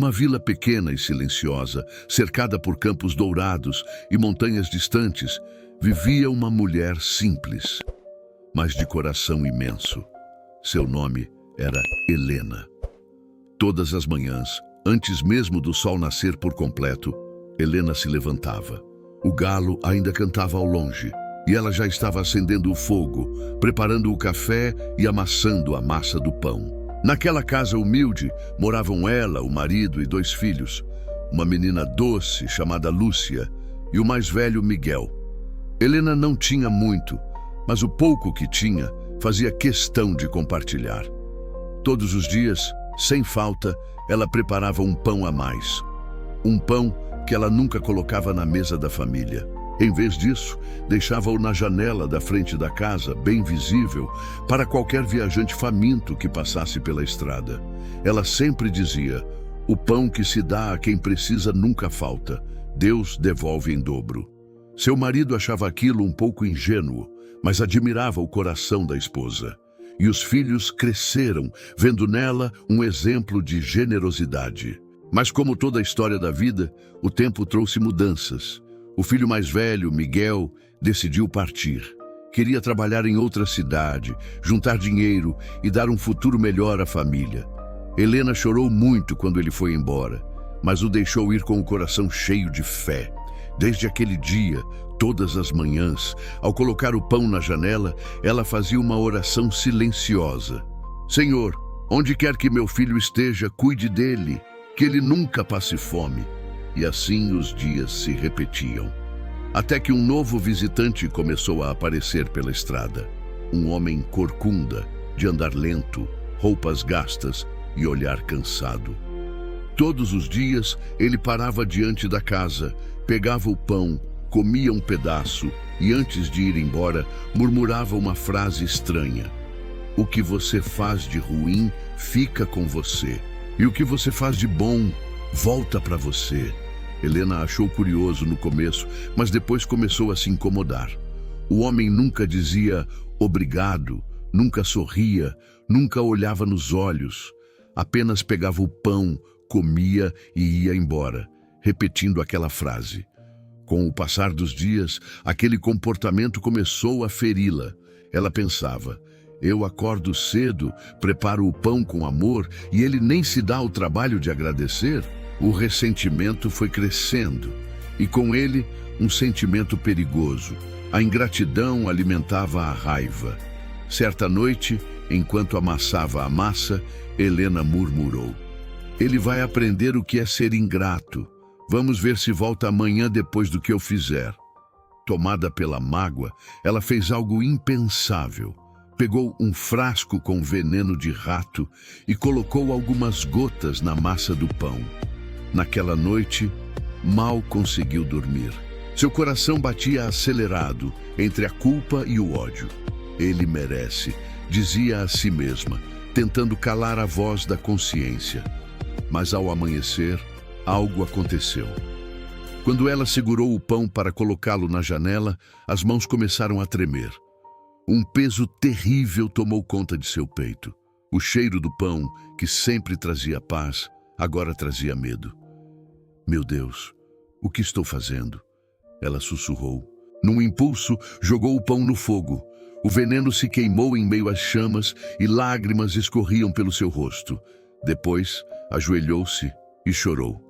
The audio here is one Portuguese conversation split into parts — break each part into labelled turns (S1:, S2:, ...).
S1: Numa vila pequena e silenciosa, cercada por campos dourados e montanhas distantes, vivia uma mulher simples, mas de coração imenso. Seu nome era Helena. Todas as manhãs, antes mesmo do sol nascer por completo, Helena se levantava. O galo ainda cantava ao longe, e ela já estava acendendo o fogo, preparando o café e amassando a massa do pão. Naquela casa humilde moravam ela, o marido e 2 filhos, uma menina doce chamada Lúcia e o mais velho Miguel. Helena não tinha muito, mas o pouco que tinha fazia questão de compartilhar. Todos os dias, sem falta, ela preparava um pão a mais. Um pão que ela nunca colocava na mesa da família. Em vez disso, deixava-o na janela da frente da casa, bem visível, para qualquer viajante faminto que passasse pela estrada. Ela sempre dizia: "O pão que se dá a quem precisa nunca falta. Deus devolve em dobro." Seu marido achava aquilo um pouco ingênuo, mas admirava o coração da esposa. E os filhos cresceram, vendo nela um exemplo de generosidade. Mas como toda a história da vida, o tempo trouxe mudanças. O filho mais velho, Miguel, decidiu partir. Queria trabalhar em outra cidade, juntar dinheiro e dar um futuro melhor à família. Helena chorou muito quando ele foi embora, mas o deixou ir com o coração cheio de fé. Desde aquele dia, todas as manhãs, ao colocar o pão na janela, ela fazia uma oração silenciosa. "Senhor, onde quer que meu filho esteja, cuide dele, que ele nunca passe fome." E assim os dias se repetiam. Até que um novo visitante começou a aparecer pela estrada. Um homem corcunda, de andar lento, roupas gastas e olhar cansado. Todos os dias ele parava diante da casa, pegava o pão, comia um pedaço e antes de ir embora murmurava uma frase estranha: "O que você faz de ruim fica com você, e o que você faz de bom volta para você." Helena achou curioso no começo, mas depois começou a se incomodar. O homem nunca dizia obrigado, nunca sorria, nunca olhava nos olhos. Apenas pegava o pão, comia e ia embora, repetindo aquela frase. Com o passar dos dias, aquele comportamento começou a feri-la. Ela pensava: "Eu acordo cedo, preparo o pão com amor e ele nem se dá o trabalho de agradecer?" O ressentimento foi crescendo, e com ele um sentimento perigoso. A ingratidão alimentava a raiva. Certa noite, enquanto amassava a massa, Helena murmurou: "Ele vai aprender o que é ser ingrato. Vamos ver se volta amanhã depois do que eu fizer." Tomada pela mágoa, ela fez algo impensável. Pegou um frasco com veneno de rato e colocou algumas gotas na massa do pão. Naquela noite, mal conseguiu dormir. Seu coração batia acelerado entre a culpa e o ódio. "Ele merece", dizia a si mesma, tentando calar a voz da consciência. Mas ao amanhecer, algo aconteceu. Quando ela segurou o pão para colocá-lo na janela, as mãos começaram a tremer. Um peso terrível tomou conta de seu peito. O cheiro do pão, que sempre trazia paz, agora trazia medo. "Meu Deus, o que estou fazendo?" Ela sussurrou. Num impulso, jogou o pão no fogo. O veneno se queimou em meio às chamas e lágrimas escorriam pelo seu rosto. Depois, ajoelhou-se e chorou.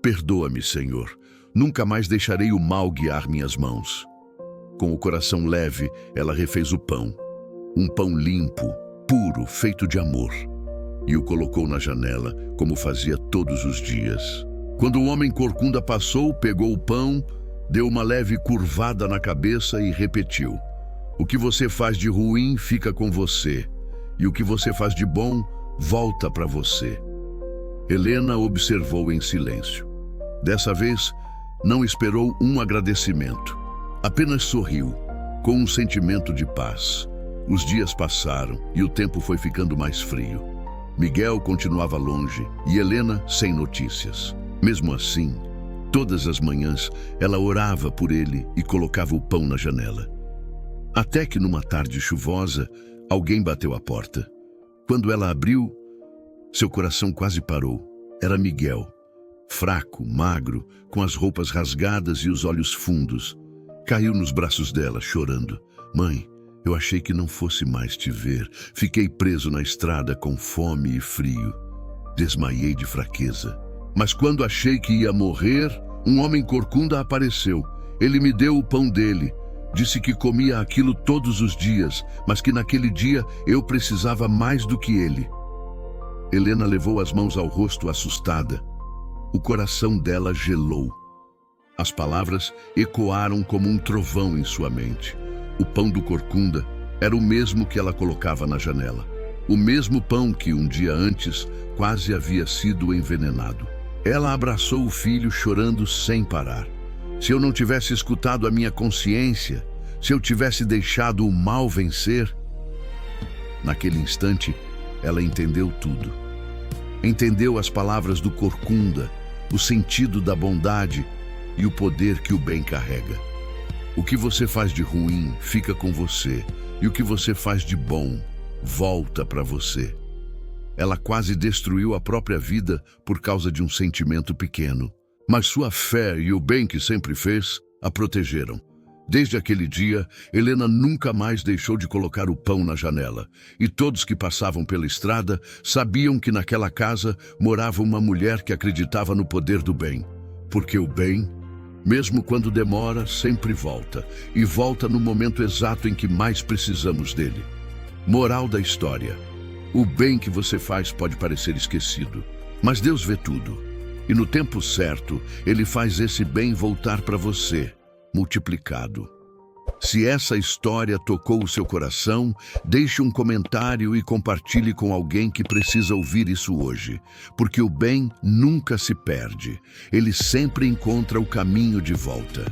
S1: "Perdoa-me, Senhor. Nunca mais deixarei o mal guiar minhas mãos." Com o coração leve, ela refez o pão. Um pão limpo, puro, feito de amor. E o colocou na janela, como fazia todos os dias. Quando o homem corcunda passou, pegou o pão, deu uma leve curvada na cabeça e repetiu: "O que você faz de ruim fica com você, e o que você faz de bom volta para você." Helena observou em silêncio. Dessa vez, não esperou um agradecimento. Apenas sorriu, com um sentimento de paz. Os dias passaram e o tempo foi ficando mais frio. Miguel continuava longe e Helena sem notícias. Mesmo assim, todas as manhãs ela orava por ele e colocava o pão na janela. Até que numa tarde chuvosa, alguém bateu à porta. Quando ela abriu, seu coração quase parou. Era Miguel, fraco, magro, com as roupas rasgadas e os olhos fundos. Caiu nos braços dela, chorando. Mãe, eu achei que não fosse mais te ver. Fiquei preso na estrada com fome e frio. Desmaiei de fraqueza. Mas quando achei que ia morrer, um homem corcunda apareceu. Ele me deu o pão dele. Disse que comia aquilo todos os dias, mas que naquele dia eu precisava mais do que ele. Helena levou as mãos ao rosto assustada. O coração dela gelou. As palavras ecoaram como um trovão em sua mente. O pão do corcunda era o mesmo que ela colocava na janela. O mesmo pão que um dia antes quase havia sido envenenado. Ela abraçou o filho chorando sem parar. Se eu não tivesse escutado a minha consciência, se eu tivesse deixado o mal vencer... Naquele instante, ela entendeu tudo. Entendeu as palavras do corcunda, o sentido da bondade e o poder que o bem carrega. O que você faz de ruim fica com você, e o que você faz de bom volta para você. Ela quase destruiu a própria vida por causa de um sentimento pequeno, mas sua fé e o bem que sempre fez a protegeram. Desde aquele dia, Helena nunca mais deixou de colocar o pão na janela, e todos que passavam pela estrada sabiam que naquela casa morava uma mulher que acreditava no poder do bem, porque o bem, mesmo quando demora, sempre volta, e volta no momento exato em que mais precisamos dele. Moral da história: o bem que você faz pode parecer esquecido, mas Deus vê tudo, e no tempo certo, Ele faz esse bem voltar para você, multiplicado. Se essa história tocou o seu coração, deixe um comentário e compartilhe com alguém que precisa ouvir isso hoje, porque o bem nunca se perde, ele sempre encontra o caminho de volta.